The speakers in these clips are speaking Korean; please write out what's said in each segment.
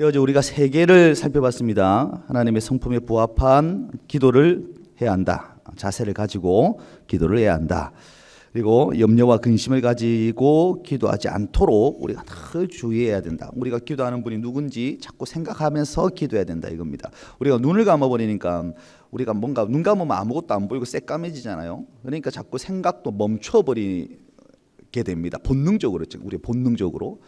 어제 우리가 세 개를 살펴봤습니다. 하나님의 성품에 부합한 기도를 해야 한다. 자세를 가지고 기도를 해야 한다. 그리고 염려와 근심을 가지고 기도하지 않도록 우리가 늘 주의해야 된다. 우리가 기도하는 분이 누군지 자꾸 생각하면서 기도해야 된다 이겁니다. 우리가 눈을 감아버리니까 우리가 뭔가 눈 감으면 아무것도 안 보이고 새까매지잖아요. 그러니까 자꾸 생각도 멈춰버리게 됩니다. 본능적으로, 우리 본능적으로.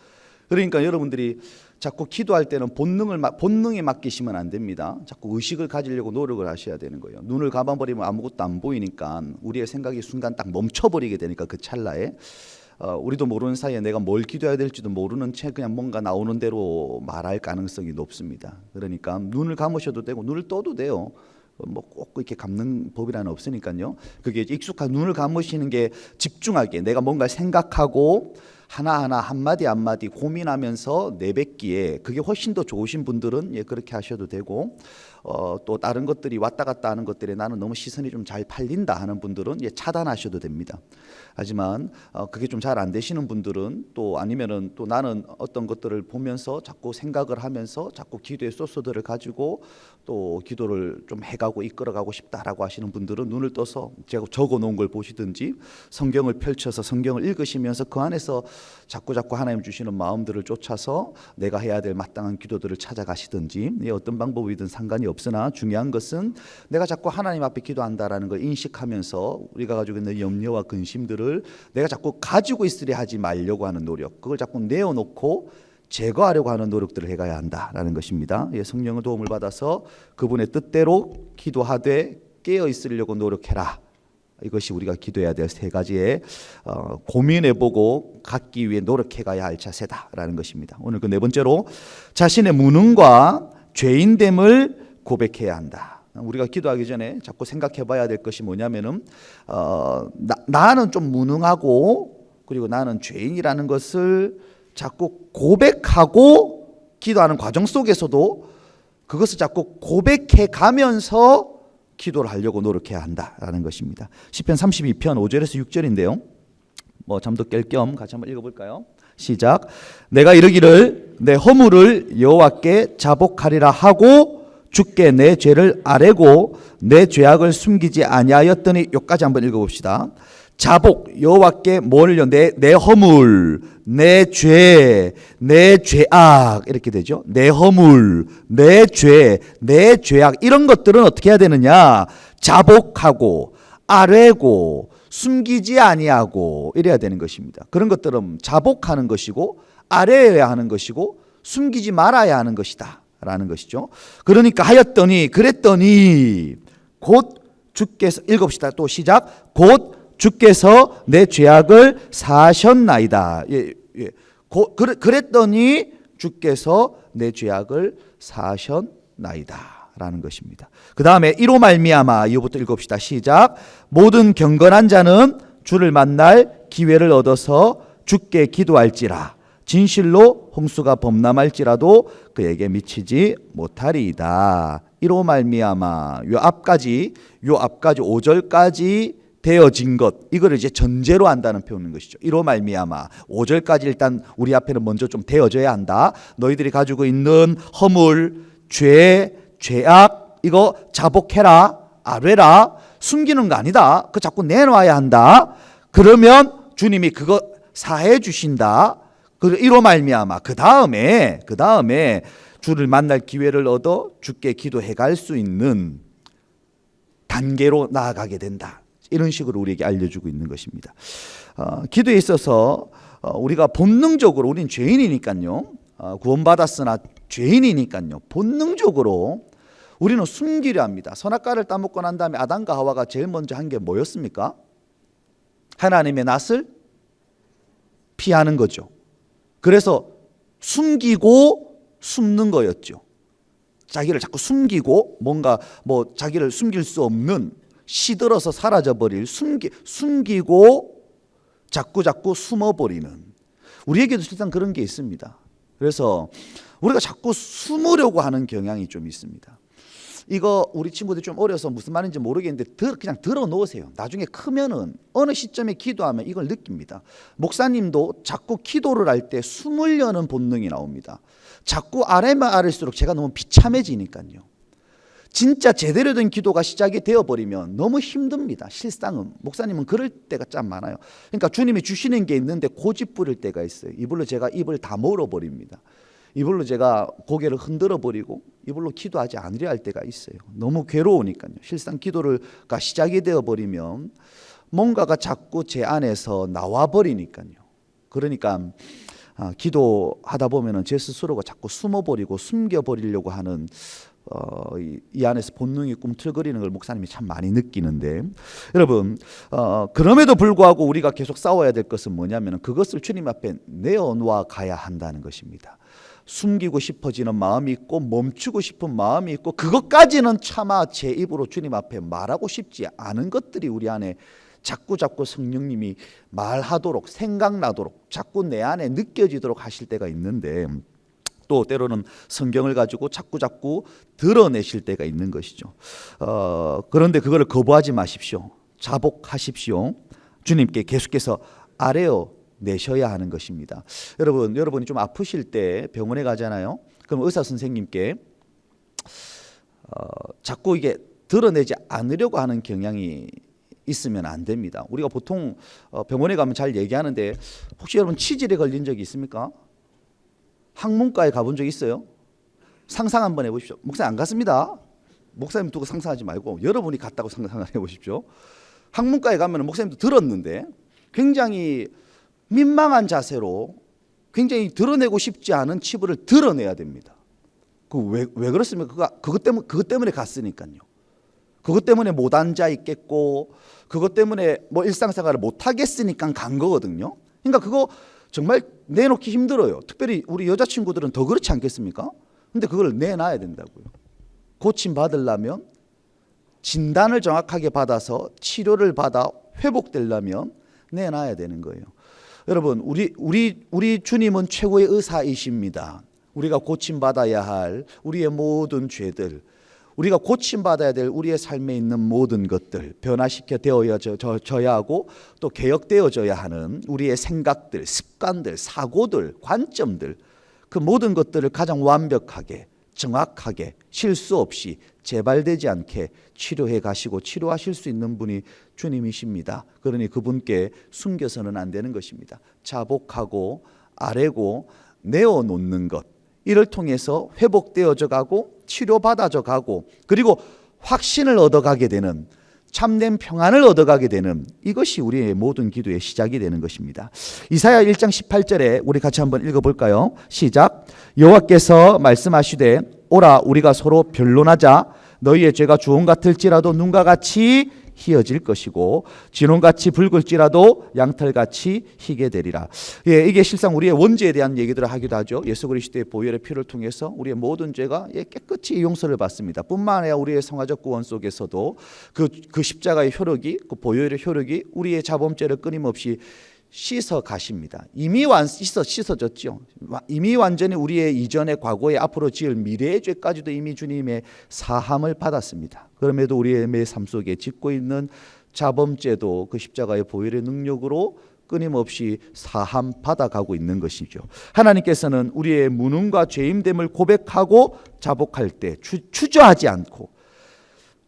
그러니까 여러분들이 자꾸 기도할 때는 본능에 맡기시면 안 됩니다. 자꾸 의식을 가지려고 노력을 하셔야 되는 거예요. 눈을 감아버리면 아무것도 안 보이니까 우리의 생각이 순간 딱 멈춰버리게 되니까 그 찰나에 우리도 모르는 사이에 내가 뭘 기도해야 될지도 모르는 채 그냥 뭔가 나오는 대로 말할 가능성이 높습니다. 그러니까 눈을 감으셔도 되고 눈을 떠도 돼요. 뭐 꼭 이렇게 감는 법이라는 없으니까요. 그게 익숙한 눈을 감으시는 게 집중하게 내가 뭔가 생각하고 하나하나 한마디 한마디 고민하면서 내뱉기에 그게 훨씬 더 좋으신 분들은 그렇게 하셔도 되고 또 다른 것들이 왔다 갔다 하는 것들에 나는 너무 시선이 좀 잘 팔린다 하는 분들은 차단하셔도 됩니다. 하지만 그게 좀 잘 안 되시는 분들은 또 아니면은 또 나는 어떤 것들을 보면서 자꾸 생각을 하면서 자꾸 기도의 소스들을 가지고 또 기도를 좀 해가고 이끌어가고 싶다라고 하시는 분들은 눈을 떠서 제가 적어놓은 걸 보시든지 성경을 펼쳐서 성경을 읽으시면서 그 안에서 자꾸 하나님 주시는 마음들을 쫓아서 내가 해야 될 마땅한 기도들을 찾아가시든지 어떤 방법이든 상관이 없으나 중요한 것은 내가 자꾸 하나님 앞에 기도한다라는 걸 인식하면서 우리가 가지고 있는 염려와 근심들을 내가 자꾸 가지고 있으려 하지 말려고 하는 노력, 그걸 자꾸 내어놓고 제거하려고 하는 노력들을 해가야 한다라는 것입니다. 성령의 도움을 받아서 그분의 뜻대로 기도하되 깨어 있으려고 노력해라. 이것이 우리가 기도해야 될 세 가지의 고민해보고 갖기 위해 노력해가야 할 자세다라는 것입니다. 오늘 그 네 번째로 자신의 무능과 죄인됨을 고백해야 한다. 우리가 기도하기 전에 자꾸 생각해봐야 될 것이 뭐냐면은 나는 좀 무능하고 그리고 나는 죄인이라는 것을 자꾸 고백하고 기도하는 과정 속에서도 그것을 자꾸 고백해 가면서 기도를 하려고 노력해야 한다라는 것입니다. 시편 32편 5절에서 6절인데요. 잠도 깰 겸 같이 한번 읽어볼까요? 시작. 내가 이르기를 내 허물을 여호와께 자복하리라 하고 주께 내 죄를 아뢰고 내 죄악을 숨기지 아니하였더니 여기까지 한번 읽어봅시다. 자복, 여호와께 뭐를요? 내 허물, 내 죄, 내 죄악 이렇게 되죠. 내 허물, 내 죄, 내 죄악 이런 것들은 어떻게 해야 되느냐? 자복하고 아뢰고 숨기지 아니하고 이래야 되는 것입니다. 그런 것들은 자복하는 것이고 아뢰어야 하는 것이고 숨기지 말아야 하는 것이다 라는 것이죠. 그러니까 그랬더니 곧 주께서 읽읍시다. 또 시작. 곧 주께서 내 죄악을 사하셨나이다. 그랬더니 주께서 내 죄악을 사하셨나이다 라는 것입니다. 그 다음에 이로 말미암아 이후부터 읽읍시다. 시작. 모든 경건한 자는 주를 만날 기회를 얻어서 주께 기도할지라 진실로 홍수가 범람할지라도 그에게 미치지 못하리이다. 이로 말미암아 요 앞까지 5절까지 되어진 것, 이거를 이제 전제로 한다는 표현인 것이죠. 이로 말미암아 5절까지 일단 우리 앞에는 먼저 좀 되어져야 한다. 너희들이 가지고 있는 허물, 죄, 죄악 이거 자복해라, 아뢰라. 숨기는 거 아니다. 그거 자꾸 내놔야 한다. 그러면 주님이 그거 사해 주신다. 이로 말미암아 그 다음에 주를 만날 기회를 얻어 주께 기도해 갈 수 있는 단계로 나아가게 된다. 이런 식으로 우리에게 알려주고 있는 것입니다. 기도에 있어서 우리가 본능적으로 우린 죄인이니까요. 구원받았으나 죄인이니까요. 본능적으로 우리는 숨기려 합니다. 선악과를 따먹고 난 다음에 아담과 하와가 제일 먼저 한 게 뭐였습니까? 하나님의 낯을 피하는 거죠. 그래서 숨기고 숨는 거였죠. 자기를 자꾸 숨기고 뭔가 자기를 숨길 수 없는 시들어서 사라져버릴 숨기고 자꾸 숨어버리는 우리에게도 실상 그런 게 있습니다. 그래서 우리가 자꾸 숨으려고 하는 경향이 좀 있습니다. 이거 우리 친구들이 좀 어려서 무슨 말인지 모르겠는데 그냥 들어 놓으세요. 나중에 크면은 어느 시점에 기도하면 이걸 느낍니다. 목사님도 자꾸 기도를 할 때 숨으려는 본능이 나옵니다. 자꾸 아래만 아래일수록 제가 너무 비참해지니까요. 진짜 제대로 된 기도가 시작이 되어버리면 너무 힘듭니다. 실상은 목사님은 그럴 때가 참 많아요. 그러니까 주님이 주시는 게 있는데 고집 부릴 때가 있어요. 이불로 제가 입을 다 물어버립니다. 이불로 제가 고개를 흔들어 버리고 이불로 기도하지 않으려 할 때가 있어요. 너무 괴로우니까요. 실상 기도가 시작이 되어 버리면 뭔가가 자꾸 제 안에서 나와 버리니까요. 그러니까 기도하다 보면은 제 스스로가 자꾸 숨어버리고 숨겨버리려고 하는 이 안에서 본능이 꿈틀거리는 걸 목사님이 참 많이 느끼는데, 여러분 그럼에도 불구하고 우리가 계속 싸워야 될 것은 뭐냐면 그것을 주님 앞에 내어놓아 가야 한다는 것입니다. 숨기고 싶어지는 마음이 있고 멈추고 싶은 마음이 있고 그것까지는 차마 제 입으로 주님 앞에 말하고 싶지 않은 것들이 우리 안에 자꾸 성령님이 말하도록 생각나도록 자꾸 내 안에 느껴지도록 하실 때가 있는데, 또 때로는 성경을 가지고 자꾸 드러내실 때가 있는 것이죠. 그런데 그거를 거부하지 마십시오. 자복하십시오. 주님께 계속해서 아뢰어 내셔야 하는 것입니다. 여러분이 좀 아프실 때 병원에 가잖아요. 그럼 의사 선생님께 자꾸 이게 드러내지 않으려고 하는 경향이 있으면 안 됩니다. 우리가 보통 병원에 가면 잘 얘기하는데, 혹시 여러분 치질에 걸린 적이 있습니까? 항문과에 가본 적 있어요? 상상 한번 해보십시오. 목사님 안 갔습니다. 목사님 두고 상상하지 말고 여러분이 갔다고 상상을 해보십시오. 항문과에 가면 목사님도 들었는데 굉장히 민망한 자세로 굉장히 드러내고 싶지 않은 치부를 드러내야 됩니다. 왜 그렇습니까? 그것 때문에 갔으니까요. 그것 때문에 못 앉아 있겠고, 그것 때문에 뭐 일상생활을 못 하겠으니까 간 거거든요. 그러니까 그거 정말 내놓기 힘들어요. 특별히 우리 여자친구들은 더 그렇지 않겠습니까? 근데 그걸 내놔야 된다고요. 고침 받으려면, 진단을 정확하게 받아서 치료를 받아 회복되려면 내놔야 되는 거예요. 여러분, 우리 주님은 최고의 의사이십니다. 우리가 고침받아야 할 우리의 모든 죄들, 우리가 고침받아야 될 우리의 삶에 있는 모든 것들, 변화시켜 되어져야 하고 또 개혁되어져야 하는 우리의 생각들, 습관들, 사고들, 관점들, 그 모든 것들을 가장 완벽하게, 정확하게, 실수 없이 재발되지 않게 치료해 가시고 치료하실 수 있는 분이 주님이십니다. 그러니 그분께 숨겨서는 안 되는 것입니다. 자복하고 아뢰고 내어놓는 것, 이를 통해서 회복되어져 가고 치료받아져 가고, 그리고 확신을 얻어가게 되는, 참된 평안을 얻어가게 되는, 이것이 우리의 모든 기도의 시작이 되는 것입니다. 이사야 1장 18절에 우리 같이 한번 읽어볼까요? 시작. 여호와께서 말씀하시되 오라 우리가 서로 변론하자. 너희의 죄가 주홍 같을지라도 눈과 같이 희어질 것이고 진홍같이 붉을지라도 양털같이 희게 되리라. 이게 실상 우리의 원죄에 대한 얘기들을 하기도 하죠. 예수 그리스도의 보혈의 피를 통해서 우리의 모든 죄가 깨끗이 용서를 받습니다. 뿐만 아니라 우리의 성화적 구원 속에서도 그 십자가의 효력이, 그 보혈의 효력이 우리의 자범죄를 끊임없이 씻어 가십니다. 이미 씻어졌죠. 이미 완전히 우리의 이전의 과거에 앞으로 지을 미래의 죄까지도 이미 주님의 사함을 받았습니다. 그럼에도 우리의 매 삶 속에 짓고 있는 자범죄도 그 십자가의 보혈의 능력으로 끊임없이 사함 받아가고 있는 것이죠. 하나님께서는 우리의 무능과 죄임됨을 고백하고 자복할 때 추저하지 않고,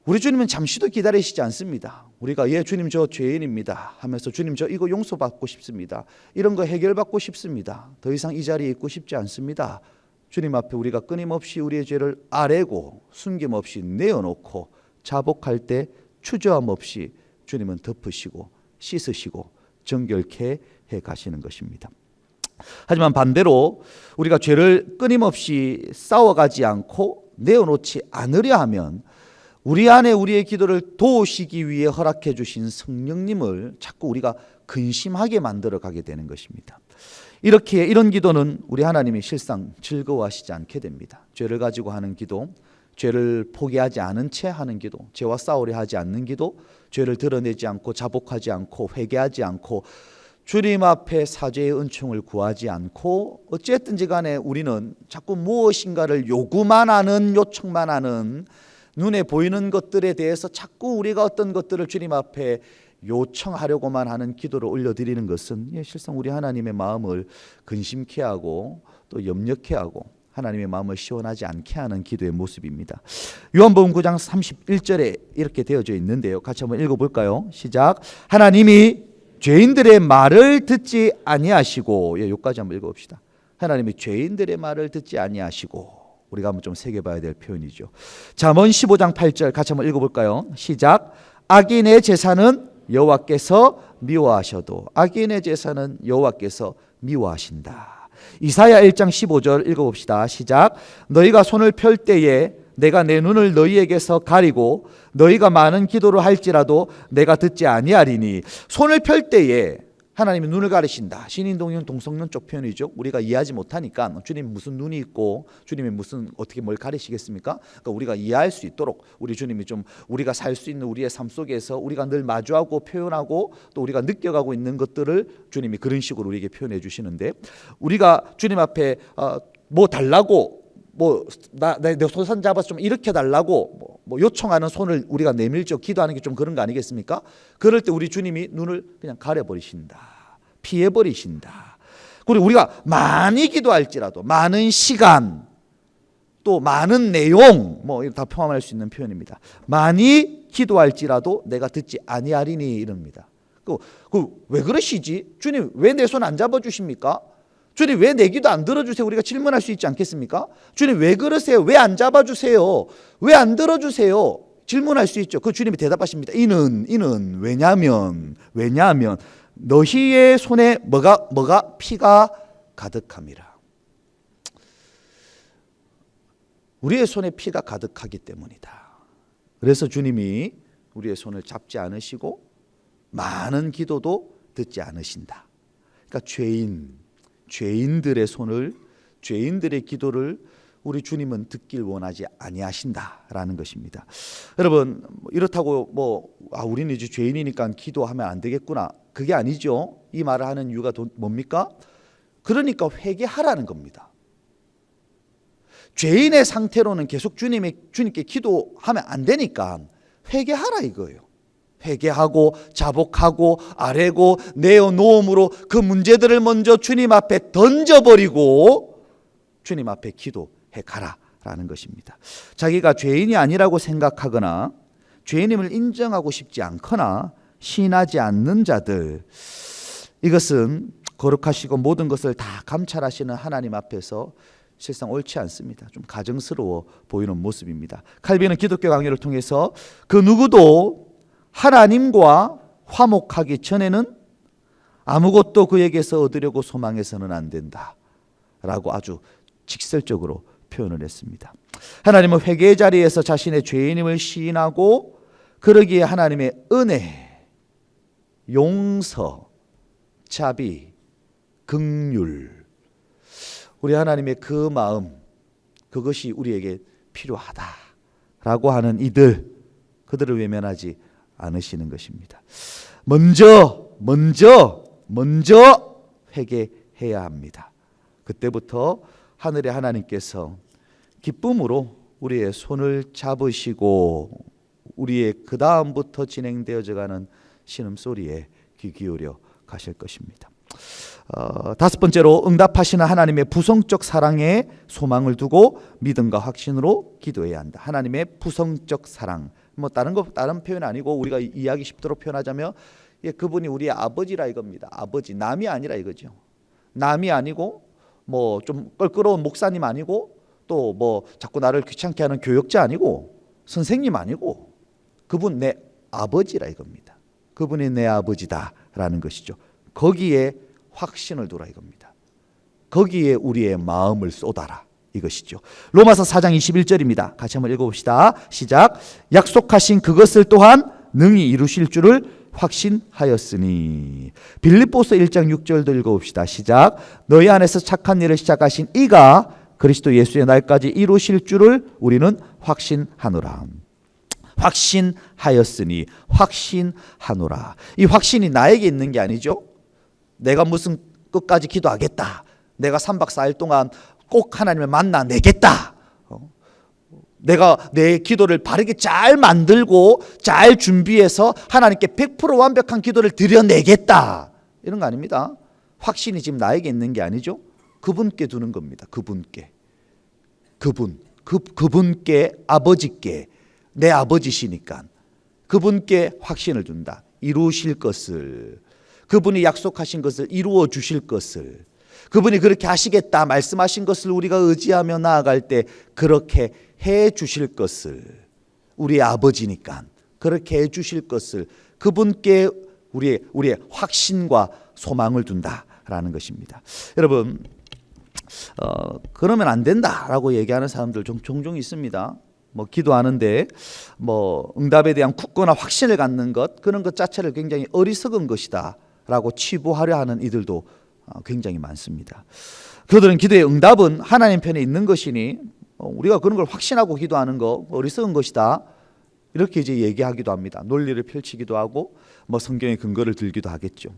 우리 주님은 잠시도 기다리시지 않습니다. 우리가 주님 저 죄인입니다 하면서 주님 저 이거 용서받고 싶습니다, 이런 거 해결받고 싶습니다, 더 이상 이 자리에 있고 싶지 않습니다. 주님 앞에 우리가 끊임없이 우리의 죄를 아뢰고 숨김없이 내어놓고 자복할 때 추저함 없이 주님은 덮으시고 씻으시고 정결케 해 가시는 것입니다. 하지만 반대로 우리가 죄를 끊임없이 싸워가지 않고 내어놓지 않으려 하면 우리 안에 우리의 기도를 도우시기 위해 허락해 주신 성령님을 자꾸 우리가 근심하게 만들어 가게 되는 것입니다. 이런 기도는 우리 하나님이 실상 즐거워하시지 않게 됩니다. 죄를 가지고 하는 기도, 죄를 포기하지 않은 채 하는 기도, 죄와 싸우려 하지 않는 기도, 죄를 드러내지 않고 자복하지 않고 회개하지 않고 주님 앞에 사죄의 은총을 구하지 않고 어쨌든지 간에 우리는 자꾸 무엇인가를 요구만 하는, 요청만 하는 눈에 보이는 것들에 대해서 자꾸 우리가 어떤 것들을 주님 앞에 요청하려고만 하는 기도를 올려드리는 것은 실상 우리 하나님의 마음을 근심케 하고 또 염려케 하고 하나님의 마음을 시원하지 않게 하는 기도의 모습입니다. 요한복음 9장 31절에 이렇게 되어져 있는데요. 같이 한번 읽어볼까요? 시작. 하나님이 죄인들의 말을 듣지 아니하시고, 여기까지 한번 읽어봅시다. 하나님이 죄인들의 말을 듣지 아니하시고, 우리가 한번 좀 새겨봐야 될 표현이죠. 잠언 15장 8절 같이 한번 읽어볼까요? 시작. 악인의 제사는 여호와께서 미워하셔도 악인의 제사는 여호와께서 미워하신다. 이사야 1장 15절 읽어봅시다. 시작. 너희가 손을 펼 때에 내가 내 눈을 너희에게서 가리고 너희가 많은 기도를 할지라도 내가 듣지 아니하리니. 손을 펼 때에 하나님이 눈을 가리신다. 신인동용 동성론 쪽 표현이죠. 우리가 이해하지 못하니까 주님 무슨 눈이 있고 주님이 무슨 어떻게 뭘 가리시겠습니까? 그러니까 우리가 이해할 수 있도록 우리 주님이 좀 우리가 살 수 있는 우리의 삶 속에서 우리가 늘 마주하고 표현하고 또 우리가 느껴가고 있는 것들을 주님이 그런 식으로 우리에게 표현해 주시는데, 우리가 주님 앞에 뭐 달라고 내 손 잡아서 좀 이렇게 달라고 요청하는 손을 우리가 내밀죠. 기도하는 게 좀 그런 거 아니겠습니까? 그럴 때 우리 주님이 눈을 그냥 가려버리신다. 피해버리신다. 그리고 우리가 많이 기도할지라도 많은 시간 또 많은 내용 다 포함할 수 있는 표현입니다. 많이 기도할지라도 내가 듣지 아니하리니 이럽니다. 왜 그러시지? 주님 왜 내 손 안 잡아주십니까? 주님 왜 내 기도 안 들어주세요? 우리가 질문할 수 있지 않겠습니까? 주님 왜 그러세요? 왜 안 잡아주세요? 왜 안 들어주세요? 질문할 수 있죠. 그 주님이 대답하십니다. 이는 왜냐하면 너희의 손에 뭐가 피가 가득함이라. 우리의 손에 피가 가득하기 때문이다. 그래서 주님이 우리의 손을 잡지 않으시고 많은 기도도 듣지 않으신다. 그러니까 죄인들의 손을, 죄인들의 기도를 우리 주님은 듣길 원하지 아니하신다라는 것입니다. 여러분 이렇다고 우리는 이제 죄인이니까 기도하면 안 되겠구나, 그게 아니죠. 이 말을 하는 이유가 뭡니까? 그러니까 회개하라는 겁니다. 죄인의 상태로는 계속 주님께 기도하면 안 되니까 회개하라 이거예요. 회개하고 자복하고 아뢰고 내어놓음으로 그 문제들을 먼저 주님 앞에 던져버리고 주님 앞에 기도해 가라라는 것입니다. 자기가 죄인이 아니라고 생각하거나 죄인임을 인정하고 싶지 않거나 시인하지 않는 자들, 이것은 거룩하시고 모든 것을 다 감찰하시는 하나님 앞에서 실상 옳지 않습니다. 좀 가증스러워 보이는 모습입니다. 칼빈은 기독교 강의를 통해서 그 누구도 하나님과 화목하기 전에는 아무것도 그에게서 얻으려고 소망해서는 안 된다 라고 아주 직설적으로 표현을 했습니다. 하나님은 회개의 자리에서 자신의 죄인임을 시인하고 그러기에 하나님의 은혜, 용서, 자비, 긍휼, 우리 하나님의 그 마음, 그것이 우리에게 필요하다라고 하는 그들을 외면하지 않으시는 것입니다. 먼저 회개해야 합니다. 그때부터 하늘의 하나님께서 기쁨으로 우리의 손을 잡으시고 우리의 그 다음부터 진행되어져가는 신음소리에 귀 기울여 가실 것입니다. 다섯 번째로 응답하시는 하나님의 부성적 사랑에 소망을 두고 믿음과 확신으로 기도해야 한다. 하나님의 부성적 사랑, 다른 표현 아니고 우리가 이해하기 쉽도록 표현하자면 그분이 우리의 아버지라 이겁니다. 아버지, 남이 아니라 이거죠. 남이 아니고 좀 껄끄러운 목사님 아니고 또 자꾸 나를 귀찮게 하는 교역자 아니고 선생님 아니고 그분 내 아버지라 이겁니다. 그분이 내 아버지다라는 것이죠. 거기에 확신을 두라 이겁니다. 거기에 우리의 마음을 쏟아라 이것이죠. 로마서 4장 21절입니다. 같이 한번 읽어봅시다. 시작. 약속하신 그것을 또한 능히 이루실 줄을 확신하였으니. 빌립보서 1장 6절도 읽어봅시다. 시작. 너희 안에서 착한 일을 시작하신 이가 그리스도 예수의 날까지 이루실 줄을 우리는 확신하노라. 확신하였으니, 확신하노라. 이 확신이 나에게 있는 게 아니죠. 내가 무슨 끝까지 기도하겠다, 내가 3박 4일 동안 꼭 하나님을 만나내겠다, 내가 내 기도를 바르게 잘 만들고 잘 준비해서 하나님께 100% 완벽한 기도를 드려내겠다, 이런 거 아닙니다. 확신이 지금 나에게 있는 게 아니죠. 그분께 두는 겁니다. 그분께. 그분께, 아버지께, 내 아버지시니까 그분께 확신을 둔다. 이루실 것을, 그분이 약속하신 것을 이루어 주실 것을, 그분이 그렇게 하시겠다 말씀하신 것을 우리가 의지하며 나아갈 때 그렇게 해 주실 것을, 우리의 아버지니까 그렇게 해 주실 것을 그분께 우리의 확신과 소망을 둔다라는 것입니다. 여러분, 그러면 안 된다라고 얘기하는 사람들 좀 종종 있습니다. 뭐 기도하는데 뭐 응답에 대한 굳건한 확신을 갖는 것, 그런 것 자체를 굉장히 어리석은 것이다라고 치부하려 하는 이들도 굉장히 많습니다. 그들은 기도의 응답은 하나님 편에 있는 것이니 우리가 그런 걸 확신하고 기도하는 거 어리석은 것이다, 이렇게 이제 얘기하기도 합니다. 논리를 펼치기도 하고 뭐 성경의 근거를 들기도 하겠죠.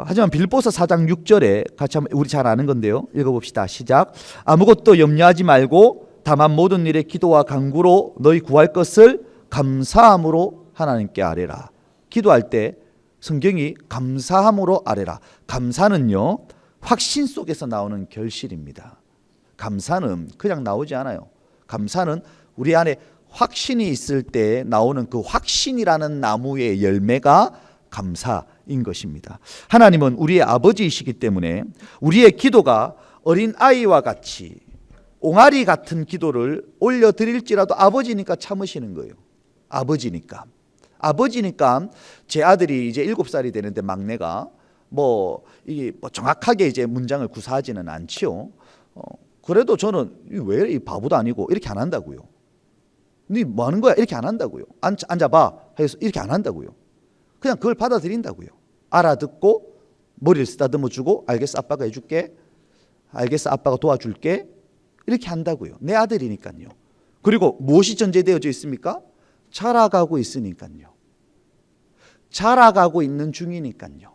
하지만 빌립보서 4장 6절에 같이 한번, 우리 잘 아는 건데요, 읽어봅시다. 시작. 아무것도 염려하지 말고 다만 모든 일에 기도와 간구로 너희 구할 것을 감사함으로 하나님께 아뢰라. 기도할 때 성경이 감사함으로 아뢰라. 감사는요, 확신 속에서 나오는 결실입니다. 감사는 그냥 나오지 않아요. 감사는 우리 안에 확신이 있을 때 나오는 그 확신이라는 나무의 열매가 감사인 것입니다. 하나님은 우리의 아버지이시기 때문에 우리의 기도가 어린아이와 같이 옹알이 같은 기도를 올려드릴지라도 아버지니까 참으시는 거예요. 아버지니까 제 아들이 이제 7살이 되는데 막내가 이게 정확하게 이제 문장을 구사하지는 않지요. 그래도 저는 왜 이 바보도 아니고 이렇게 안 한다고요. 네 뭐 하는 거야? 이렇게 안 한다고요. 앉아봐 해서 이렇게 안 한다고요. 그냥 그걸 받아들인다고요. 알아듣고 머리를 쓰다듬어 주고, 알겠어 아빠가 해줄게, 알겠어 아빠가 도와줄게, 이렇게 한다고요. 내 아들이니까요. 그리고 무엇이 전제되어져 있습니까? 자라가고 있으니까요. 자라가고 있는 중이니까요.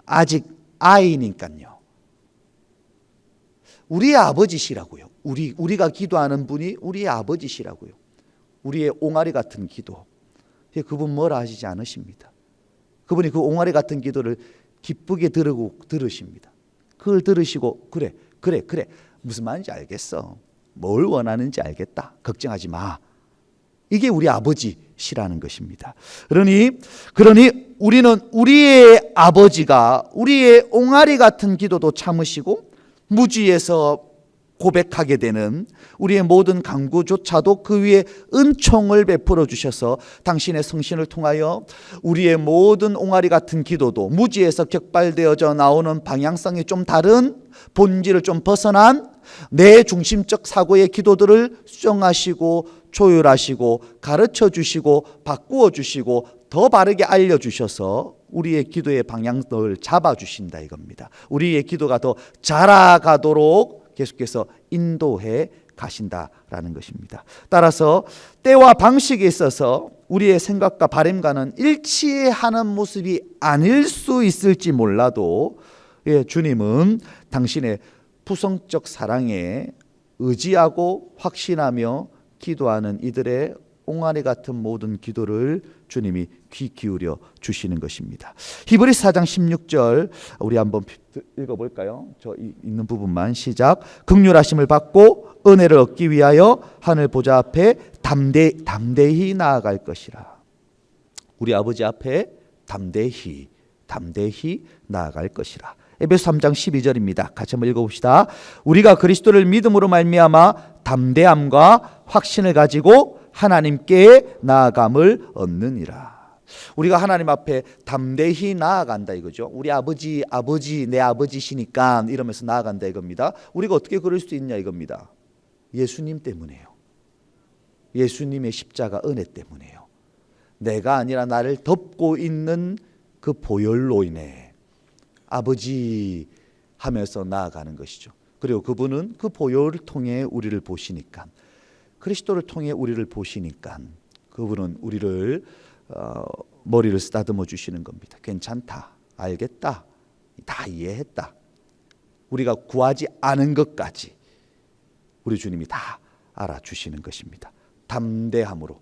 아직 아이니까요. 우리의 아버지시라고요. 우리가 기도하는 분이 우리의 아버지시라고요. 우리의 옹알이 같은 기도. 그분 뭐라 하시지 않으십니다. 그분이 그 옹알이 같은 기도를 기쁘게 들으십니다. 그걸 들으시고 그래 무슨 말인지 알겠어, 뭘 원하는지 알겠다, 걱정하지 마, 이게 우리 아버지시라는 것입니다. 그러니 우리는 우리의 아버지가 우리의 옹알이 같은 기도도 참으시고 무지에서 고백하게 되는 우리의 모든 간구조차도 그 위에 은총을 베풀어 주셔서 당신의 성신을 통하여 우리의 모든 옹알이 같은 기도도 무지에서 격발되어져 나오는 방향성이 좀 다른, 본질을 좀 벗어난 내 중심적 사고의 기도들을 수정하시고 조율하시고 가르쳐 주시고 바꾸어 주시고 더 바르게 알려주셔서 우리의 기도의 방향을 잡아주신다 이겁니다. 우리의 기도가 더 자라가도록 계속해서 인도해 가신다라는 것입니다. 따라서 때와 방식에 있어서 우리의 생각과 바람과는 일치하는 모습이 아닐 수 있을지 몰라도 주님은 당신의 부성적 사랑에 의지하고 확신하며 기도하는 이들의 옹알이 같은 모든 기도를 주님이 귀 기울여 주시는 것입니다. 히브리서 4장 16절 우리 한번 읽어볼까요? 저 있는 부분만. 시작. 긍휼하심을 받고 은혜를 얻기 위하여 하늘 보좌 앞에 담대히 나아갈 것이라. 우리 아버지 앞에 담대히 나아갈 것이라. 에베소 3장 12절입니다. 같이 한번 읽어봅시다. 우리가 그리스도를 믿음으로 말미암아 담대함과 확신을 가지고 하나님께 나아감을 얻느니라. 우리가 하나님 앞에 담대히 나아간다 이거죠. 우리 아버지 내 아버지시니까 이러면서 나아간다 이겁니다. 우리가 어떻게 그럴 수 있냐 이겁니다. 예수님 때문에요. 예수님의 십자가 은혜 때문에요. 내가 아니라 나를 덮고 있는 그 보혈로 인해 아버지 하면서 나아가는 것이죠. 그리고 그분은 그 보혈을 통해 우리를 보시니까, 그리스도를 통해 우리를 보시니까 그분은 우리를 머리를 쓰다듬어 주시는 겁니다. 괜찮다, 알겠다, 다 이해했다. 우리가 구하지 않은 것까지 우리 주님이 다 알아주시는 것입니다. 담대함으로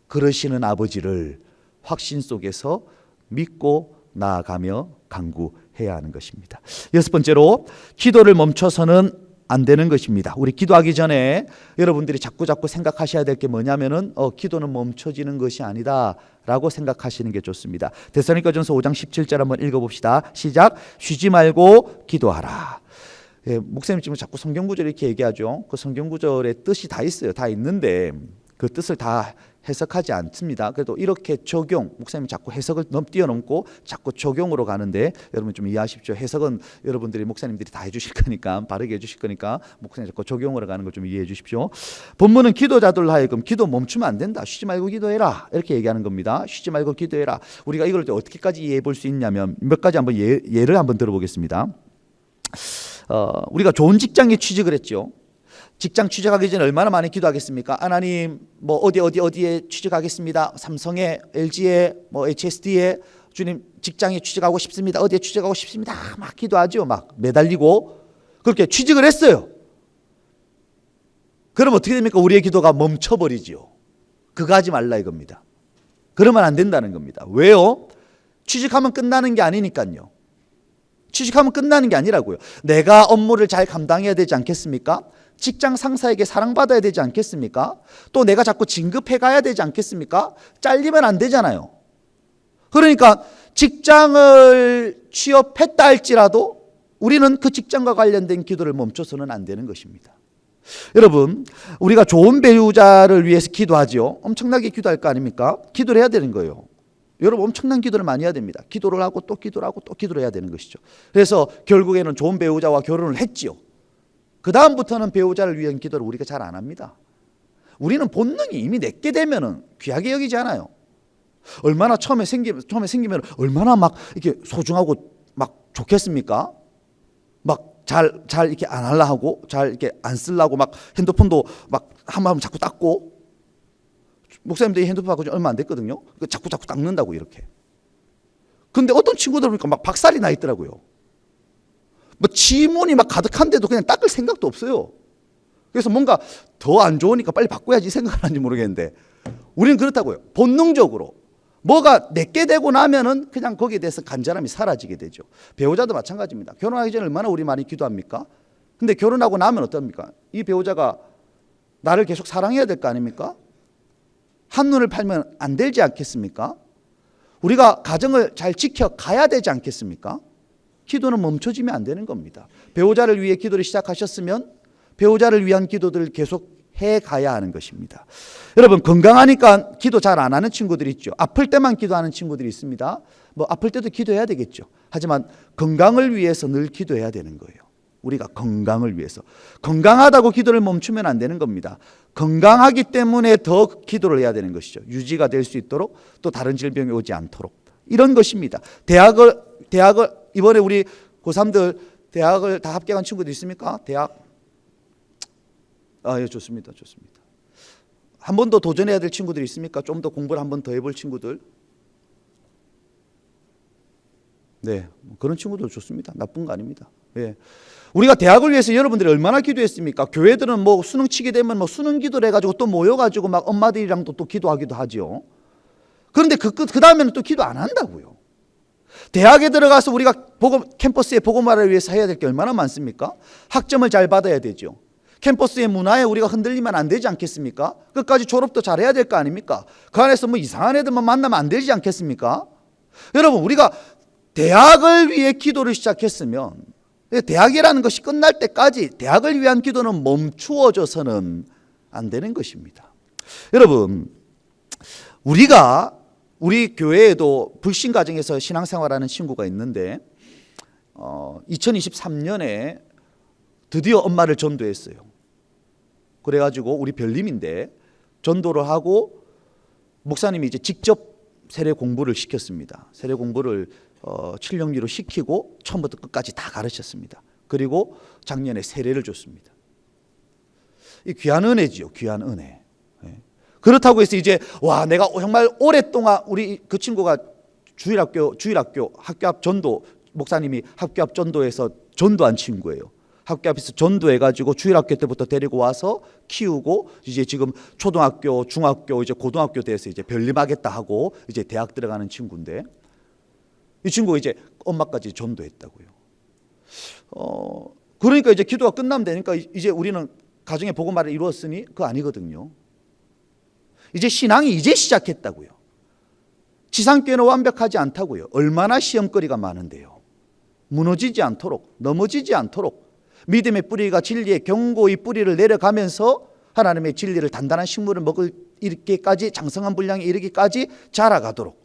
그러시는 아버지를 확신 속에서 믿고 나아가며 간구해야 하는 것입니다. 여섯 번째로 기도를 멈춰서는 안 되는 것입니다. 우리 기도하기 전에 여러분들이 자꾸 생각하셔야 될 게 뭐냐면은 기도는 멈춰지는 것이 아니다라고 생각하시는 게 좋습니다. 데살로니가전서 5장 17절 한번 읽어봅시다. 시작. 쉬지 말고 기도하라. 예, 목사님 지금 자꾸 성경 구절 이렇게 얘기하죠. 그 성경 구절의 뜻이 다 있어요. 다 있는데 그 뜻을 다 해석하지 않습니다. 그래도 이렇게 목사님이 자꾸 해석을 뛰어넘고 자꾸 적용으로 가는데 여러분 좀 이해하십시오. 해석은 여러분들이 목사님들이 다 해주실 거니까, 바르게 해주실 거니까 목사님 자꾸 적용으로 가는 걸 좀 이해해 주십시오. 본문은 기도자들로 하여금 기도 멈추면 안 된다. 쉬지 말고 기도해라. 이렇게 얘기하는 겁니다. 쉬지 말고 기도해라. 우리가 이걸 어떻게까지 이해해 볼 수 있냐면 몇 가지 한번 예를 한번 들어보겠습니다. 우리가 좋은 직장에 취직을 했죠. 직장 취직하기 전에 얼마나 많이 기도하겠습니까? 하나님 뭐 어디에 취직하겠습니다. 삼성에, LG에, 뭐 HSD에 주님 직장에 취직하고 싶습니다. 어디에 취직하고 싶습니다. 막 기도하죠. 막 매달리고 그렇게 취직을 했어요. 그럼 어떻게 됩니까? 우리의 기도가 멈춰버리지요. 그거 하지 말라 이겁니다. 그러면 안 된다는 겁니다. 왜요? 취직하면 끝나는 게 아니니까요. 취직하면 끝나는 게 아니라고요. 내가 업무를 잘 감당해야 되지 않겠습니까? 직장 상사에게 사랑받아야 되지 않겠습니까? 또 내가 자꾸 진급해 가야 되지 않겠습니까? 잘리면 안 되잖아요. 그러니까 직장을 취업했다 할지라도 우리는 그 직장과 관련된 기도를 멈춰서는 안 되는 것입니다. 여러분, 우리가 좋은 배우자를 위해서 기도하지요. 엄청나게 기도할 거 아닙니까? 기도를 해야 되는 거예요. 여러분 엄청난 기도를 많이 해야 됩니다. 기도를 하고 또 기도를 하고 또 기도를 해야 되는 것이죠. 그래서 결국에는 좋은 배우자와 결혼을 했지요. 그 다음부터는 배우자를 위한 기도를 우리가 잘 안 합니다. 우리는 본능이 이미 내게 되면은 귀하게 여기지 않아요. 얼마나 처음에 생기면 얼마나 막 이렇게 소중하고 막 좋겠습니까? 막 잘 이렇게 안 하려 하고 잘 이렇게 안 쓰려고 막 핸드폰도 막 한번 자꾸 닦고. 목사님들이 핸드폰 바꾸지 얼마 안 됐거든요. 자꾸 닦는다고 이렇게. 근데 어떤 친구들 보니까 막 박살이 나 있더라고요. 뭐 지문이 막 가득한데도 그냥 닦을 생각도 없어요. 그래서 뭔가 더 안 좋으니까 빨리 바꿔야지 생각하는지 모르겠는데 우리는 그렇다고요. 본능적으로 뭐가 내게 되고 나면은 그냥 거기에 대해서 간절함이 사라지게 되죠. 배우자도 마찬가지입니다. 결혼하기 전에 얼마나 우리 많이 기도합니까? 근데 결혼하고 나면 어떻습니까? 이 배우자가 나를 계속 사랑해야 될 거 아닙니까? 한눈을 팔면 안 되지 않겠습니까? 우리가 가정을 잘 지켜가야 되지 않겠습니까? 기도는 멈춰지면 안 되는 겁니다. 배우자를 위해 기도를 시작하셨으면 배우자를 위한 기도들을 계속 해가야 하는 것입니다. 여러분 건강하니까 기도 잘 안 하는 친구들이 있죠. 아플 때만 기도하는 친구들이 있습니다. 뭐 아플 때도 기도해야 되겠죠. 하지만 건강을 위해서 늘 기도해야 되는 거예요. 우리가 건강을 위해서. 건강하다고 기도를 멈추면 안 되는 겁니다. 건강하기 때문에 더 기도를 해야 되는 것이죠. 유지가 될 수 있도록 또 다른 질병이 오지 않도록. 이런 것입니다. 대학을 이번에 우리 고3들 대학을 다 합격한 친구들 있습니까? 대학? 예, 좋습니다. 한 번 더 도전해야 될 친구들이 있습니까? 좀 더 공부를 한 번 더 해볼 친구들? 네, 그런 친구도 좋습니다. 나쁜 거 아닙니다. 예. 우리가 대학을 위해서 여러분들이 얼마나 기도했습니까? 교회들은 뭐 수능 치게 되면 뭐 수능 기도를 해가지고 또 모여가지고 막 엄마들이랑도 또 기도하기도 하죠. 그런데 그 다음에는 또 기도 안 한다고요. 대학에 들어가서 우리가 캠퍼스의 복음화를 위해서 해야 될 게 얼마나 많습니까? 학점을 잘 받아야 되죠. 캠퍼스의 문화에 우리가 흔들리면 안 되지 않겠습니까? 끝까지 졸업도 잘해야 될 거 아닙니까? 그 안에서 뭐 이상한 애들만 만나면 안 되지 않겠습니까? 여러분 우리가 대학을 위해 기도를 시작했으면 대학이라는 것이 끝날 때까지 대학을 위한 기도는 멈추어져서는 안 되는 것입니다. 여러분 우리 교회에도 불신 가정에서 신앙생활하는 친구가 있는데 2023년에 드디어 엄마를 전도했어요. 그래가지고 우리 별님인데 전도를 하고 목사님이 이제 직접 세례 공부를 시켰습니다. 세례 공부를 7년기로 시키고 처음부터 끝까지 다 가르쳤습니다. 그리고 작년에 세례를 줬습니다. 이 귀한 은혜지요. 귀한 은혜. 그렇다고 해서 이제 내가 정말 오랫동안 우리 그 친구가 주일학교 학교 앞 전도 목사님이 학교 앞 전도에서 전도한 친구예요. 학교 앞에서 전도해가지고 주일학교 때부터 데리고 와서 키우고 이제 지금 초등학교, 중학교, 이제 고등학교 돼서 이제 별림하겠다 하고 이제 대학 들어가는 친구인데 이 친구가 이제 엄마까지 전도했다고요. 그러니까 이제 기도가 끝나면 되니까 이제 우리는 가정의 복음화를 이루었으니 그거 아니거든요. 이제 신앙이 이제 시작했다고요. 지상교회는 완벽하지 않다고요. 얼마나 시험거리가 많은데요. 무너지지 않도록, 넘어지지 않도록 믿음의 뿌리가 진리의 경고의 뿌리를 내려가면서 하나님의 진리를 단단한 식물을 먹을 이렇게까지 장성한 분량에 이르기까지 자라가도록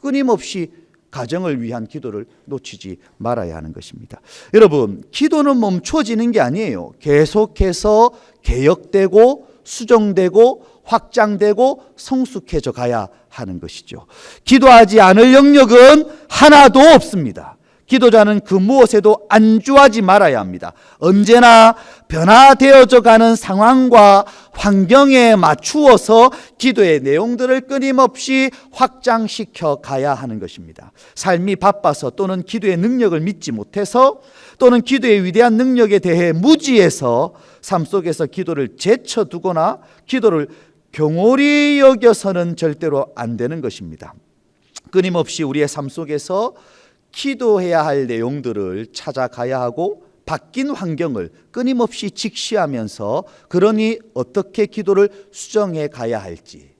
끊임없이 가정을 위한 기도를 놓치지 말아야 하는 것입니다. 여러분, 기도는 멈춰지는 게 아니에요. 계속해서 개혁되고 수정되고 확장되고 성숙해져 가야 하는 것이죠. 기도하지 않을 영역은 하나도 없습니다. 기도자는 그 무엇에도 안주하지 말아야 합니다. 언제나 변화되어져 가는 상황과 환경에 맞추어서 기도의 내용들을 끊임없이 확장시켜 가야 하는 것입니다. 삶이 바빠서 또는 기도의 능력을 믿지 못해서 또는 기도의 위대한 능력에 대해 무지해서 삶 속에서 기도를 제쳐두거나 기도를 경홀히 여겨서는 절대로 안 되는 것입니다. 끊임없이 우리의 삶 속에서 기도해야 할 내용들을 찾아가야 하고 바뀐 환경을 끊임없이 직시하면서 그러니 어떻게 기도를 수정해 가야 할지,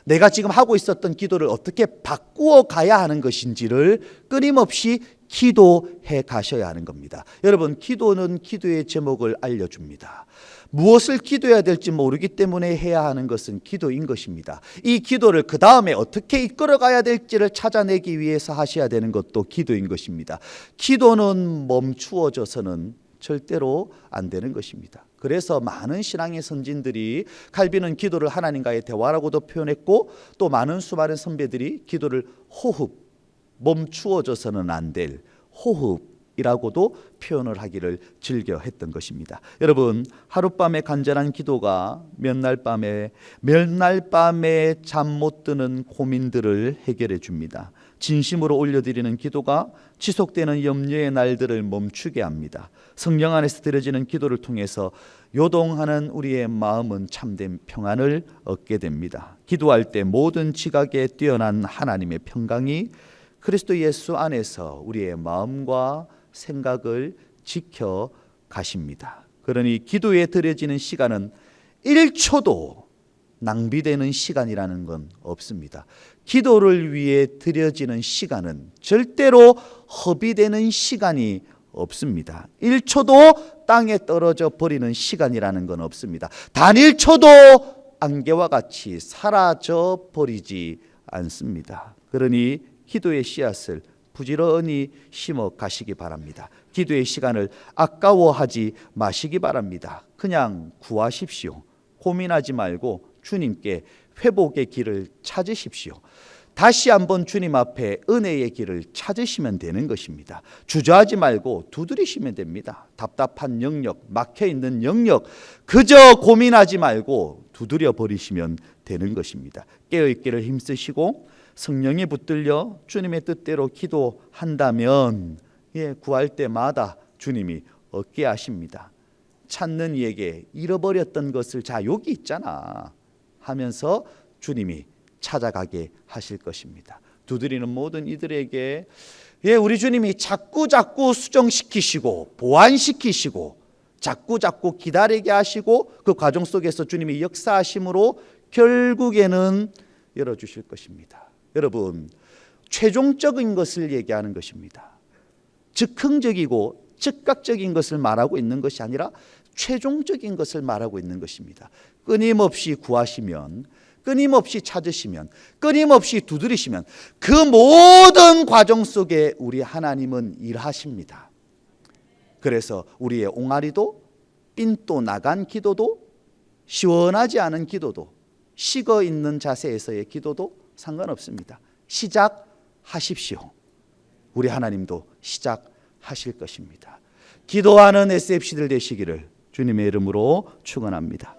내가 지금 하고 있었던 기도를 어떻게 바꾸어 가야 하는 것인지를 끊임없이 기도해 가셔야 하는 겁니다. 여러분, 기도는 기도의 제목을 알려줍니다. 무엇을 기도해야 될지 모르기 때문에 해야 하는 것은 기도인 것입니다. 이 기도를 그 다음에 어떻게 이끌어가야 될지를 찾아내기 위해서 하셔야 되는 것도 기도인 것입니다. 기도는 멈추어져서는 절대로 안 되는 것입니다. 그래서 많은 신앙의 선진들이 칼빈은 기도를 하나님과의 대화라고도 표현했고 또 많은 수많은 선배들이 기도를 호흡, 멈추어져서는 안 될 호흡이라고도 표현을 하기를 즐겨 했던 것입니다. 여러분, 하룻밤에 간절한 기도가 몇 날 밤에 잠 못 드는 고민들을 해결해 줍니다. 진심으로 올려드리는 기도가 지속되는 염려의 날들을 멈추게 합니다. 성령 안에서 드려지는 기도를 통해서 요동하는 우리의 마음은 참된 평안을 얻게 됩니다. 기도할 때 모든 지각에 뛰어난 하나님의 평강이 그리스도 예수 안에서 우리의 마음과 생각을 지켜 가십니다. 그러니 기도에 드려지는 시간은 1초도 낭비되는 시간이라는 건 없습니다. 기도를 위해 드려지는 시간은 절대로 허비되는 시간이 없습니다. 1초도 땅에 떨어져 버리는 시간이라는 건 없습니다. 단 1초도 안개와 같이 사라져 버리지 않습니다. 그러니 기도의 씨앗을 부지런히 심어 가시기 바랍니다. 기도의 시간을 아까워하지 마시기 바랍니다. 그냥 구하십시오. 고민하지 말고 주님께 회복의 길을 찾으십시오. 다시 한번 주님 앞에 은혜의 길을 찾으시면 되는 것입니다. 주저하지 말고 두드리시면 됩니다. 답답한 영역, 막혀있는 영역 그저 고민하지 말고 두드려 버리시면 되는 것입니다. 깨어있기를 힘쓰시고 성령에 붙들려 주님의 뜻대로 기도한다면 구할 때마다 주님이 얻게 하십니다. 찾는 이에게 잃어버렸던 것을 자 여기 있잖아 하면서 주님이 찾아가게 하실 것입니다. 두드리는 모든 이들에게 우리 주님이 자꾸 수정시키시고 보완시키시고 자꾸 기다리게 하시고 그 과정 속에서 주님이 역사하심으로 결국에는 열어주실 것입니다. 여러분, 최종적인 것을 얘기하는 것입니다. 즉흥적이고 즉각적인 것을 말하고 있는 것이 아니라 최종적인 것을 말하고 있는 것입니다. 끊임없이 구하시면, 끊임없이 찾으시면, 끊임없이 두드리시면 그 모든 과정 속에 우리 하나님은 일하십니다. 그래서 우리의 옹알이도 삔또 나간 기도도 시원하지 않은 기도도 식어 있는 자세에서의 기도도 상관없습니다. 시작하십시오. 우리 하나님도 시작하실 것입니다. 기도하는 SFC들 되시기를 주님의 이름으로 축원합니다.